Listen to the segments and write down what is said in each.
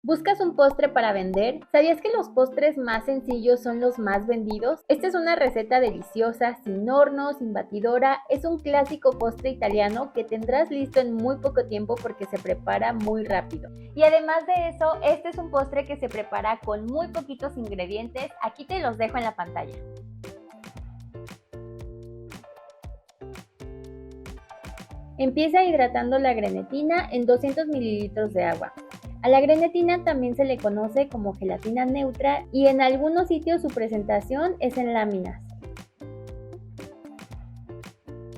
¿Buscas un postre para vender? ¿Sabías que los postres más sencillos son los más vendidos? Esta es una receta deliciosa, sin horno, sin batidora. Es un clásico postre italiano que tendrás listo en muy poco tiempo porque se prepara muy rápido. Y además de eso, este es un postre que se prepara con muy poquitos ingredientes. Aquí te los dejo en la pantalla. Empieza hidratando la grenetina en 200 mililitros de agua. A la grenetina también se le conoce como gelatina neutra y en algunos sitios su presentación es en láminas.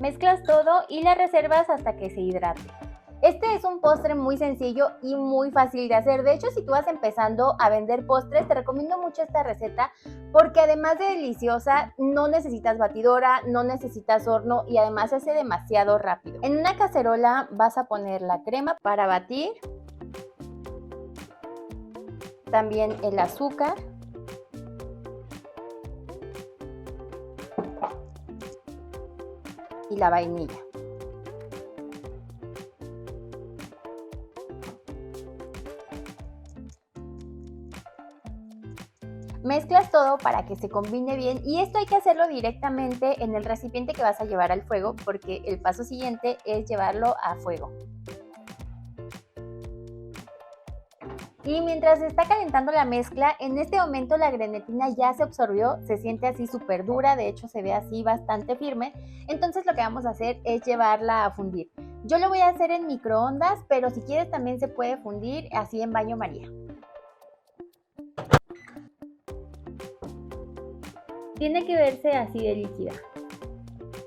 Mezclas todo y la reservas hasta que se hidrate. Este es un postre muy sencillo y muy fácil de hacer. De hecho, si tú vas empezando a vender postres, te recomiendo mucho esta receta porque además de deliciosa, no necesitas batidora, no necesitas horno y además se hace demasiado rápido. En una cacerola vas a poner la crema para batir, también el azúcar y la vainilla. Mezclas todo para que se combine bien y esto hay que hacerlo directamente en el recipiente que vas a llevar al fuego porque el paso siguiente es llevarlo a fuego. Y mientras se está calentando la mezcla, en este momento la grenetina ya se absorbió, se siente así súper dura, de hecho se ve así bastante firme. Entonces lo que vamos a hacer es llevarla a fundir. Yo lo voy a hacer en microondas, pero si quieres también se puede fundir así en baño María. Tiene que verse así de líquida.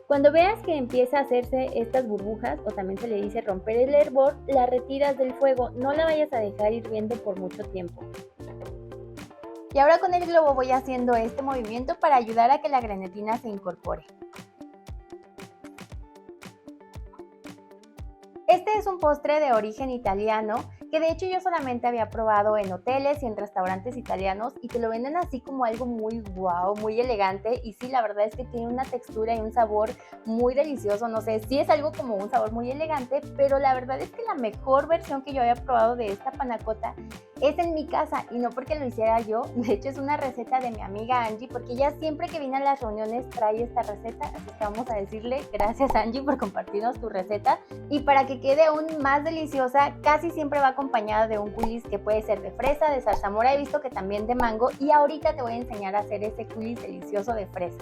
Cuando veas que empieza a hacerse estas burbujas, o también se le dice romper el hervor, la retiras del fuego, no la vayas a dejar hirviendo por mucho tiempo. Y ahora con el globo voy haciendo este movimiento para ayudar a que la grenetina se incorpore. Este es un postre de origen italiano que de hecho yo solamente había probado en hoteles y en restaurantes italianos y te lo venden así como algo muy wow, muy elegante y sí, la verdad es que tiene una textura y un sabor muy delicioso, no sé, sí es algo como un sabor muy elegante, pero la verdad es que la mejor versión que yo había probado de esta panna cotta es en mi casa y no porque lo hiciera yo, de hecho es una receta de mi amiga Angie porque ella siempre que viene a las reuniones trae esta receta, así que vamos a decirle gracias Angie por compartirnos tu receta y para que quede aún más deliciosa casi siempre va acompañada de un coulis que puede ser de fresa, de zarzamora, he visto que también de mango y ahorita te voy a enseñar a hacer ese coulis delicioso de fresa.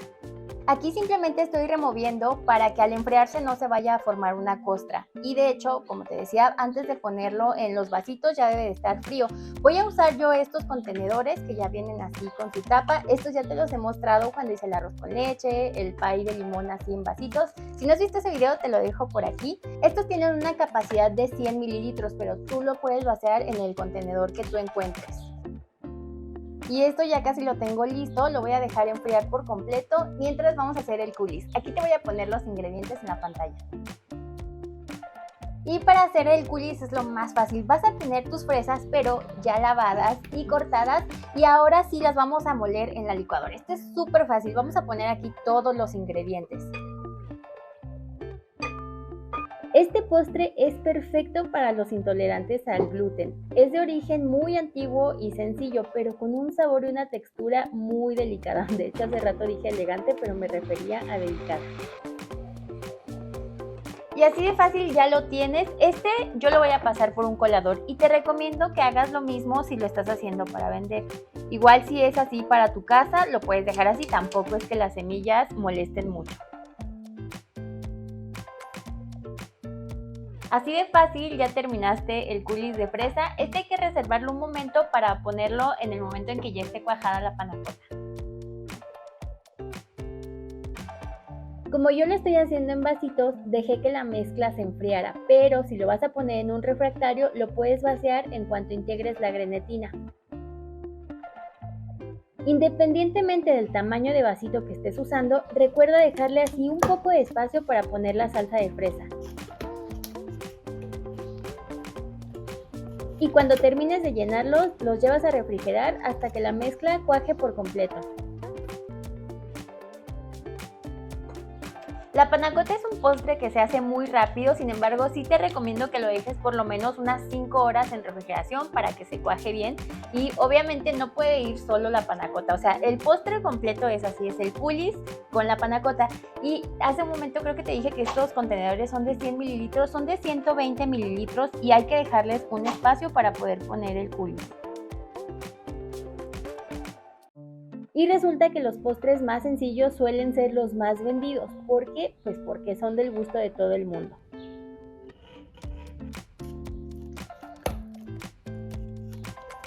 Aquí simplemente estoy removiendo para que al enfriarse no se vaya a formar una costra y de hecho, como te decía, antes de ponerlo en los vasitos ya debe de estar frío. Voy a usar yo estos contenedores que ya vienen así con su tapa, estos ya te los he mostrado cuando hice el arroz con leche, el pay de limón así en vasitos. Si no has visto ese video te lo dejo por aquí. Estos tienen una capacidad de 100 mililitros, pero tú lo puedes vaciar en el contenedor que tú encuentres. Y esto ya casi lo tengo listo, lo voy a dejar enfriar por completo mientras vamos a hacer el coulis. Aquí te voy a poner los ingredientes en la pantalla. Y para hacer el coulis es lo más fácil, vas a tener tus fresas pero ya lavadas y cortadas y ahora sí las vamos a moler en la licuadora. Esto es súper fácil, vamos a poner aquí todos los ingredientes. Este postre es perfecto para los intolerantes al gluten. Es de origen muy antiguo y sencillo, pero con un sabor y una textura muy delicada. De hecho, hace rato dije elegante, pero me refería a delicada. Y así de fácil ya lo tienes. Este yo lo voy a pasar por un colador y te recomiendo que hagas lo mismo si lo estás haciendo para vender. Igual si es así para tu casa, lo puedes dejar así, tampoco es que las semillas molesten mucho. Así de fácil ya terminaste el coulis de fresa. Este hay que reservarlo un momento para ponerlo en el momento en que ya esté cuajada la panna cotta. Como yo lo estoy haciendo en vasitos, dejé que la mezcla se enfriara, pero si lo vas a poner en un refractario, lo puedes vaciar en cuanto integres la grenetina. Independientemente del tamaño de vasito que estés usando, recuerda dejarle así un poco de espacio para poner la salsa de fresa. Y cuando termines de llenarlos, los llevas a refrigerar hasta que la mezcla cuaje por completo. La panacota es un postre que se hace muy rápido, sin embargo sí te recomiendo que lo dejes por lo menos unas 5 horas en refrigeración para que se cuaje bien, y obviamente no puede ir solo la panacota, o sea, el postre completo es así, es el coulis con la panacota. Y hace un momento creo que te dije que estos contenedores son de 100 mililitros, son de 120 mililitros y hay que dejarles un espacio para poder poner el coulis. Y resulta que los postres más sencillos suelen ser los más vendidos. ¿Por qué? Pues porque son del gusto de todo el mundo.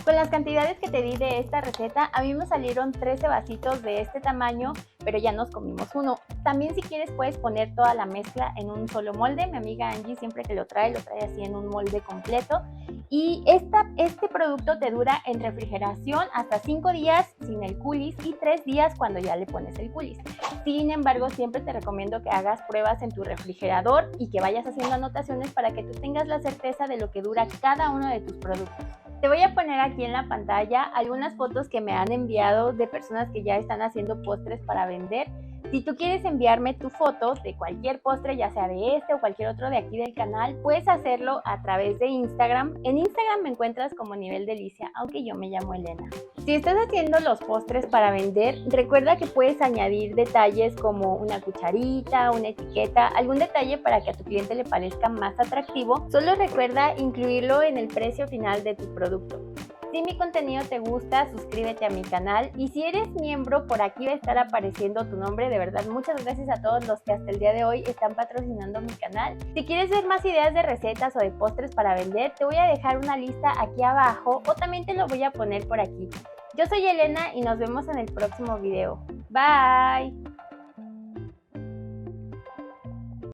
Con las cantidades que te di de esta receta, a mí me salieron 13 vasitos de este tamaño, pero ya nos comimos uno. También si quieres puedes poner toda la mezcla en un solo molde. Mi amiga Angie siempre que lo trae así en un molde completo. Y este producto te dura en refrigeración hasta 5 días sin el coulis y 3 días cuando ya le pones el coulis. Sin embargo, siempre te recomiendo que hagas pruebas en tu refrigerador y que vayas haciendo anotaciones para que tú tengas la certeza de lo que dura cada uno de tus productos. Te voy a poner aquí en la pantalla algunas fotos que me han enviado de personas que ya están haciendo postres para vender. Si tú quieres enviarme tu foto de cualquier postre, ya sea de este o cualquier otro de aquí del canal, puedes hacerlo a través de Instagram. En Instagram me encuentras como Nivel Delicia, aunque yo me llamo Elena. Si estás haciendo los postres para vender, recuerda que puedes añadir detalles como una cucharita, una etiqueta, algún detalle para que a tu cliente le parezca más atractivo. Solo recuerda incluirlo en el precio final de tu producto. Si mi contenido te gusta, suscríbete a mi canal, y si eres miembro, por aquí va a estar apareciendo tu nombre. De verdad, muchas gracias a todos los que hasta el día de hoy están patrocinando mi canal. Si quieres ver más ideas de recetas o de postres para vender, te voy a dejar una lista aquí abajo o también te lo voy a poner por aquí. Yo soy Elena y nos vemos en el próximo video. Bye.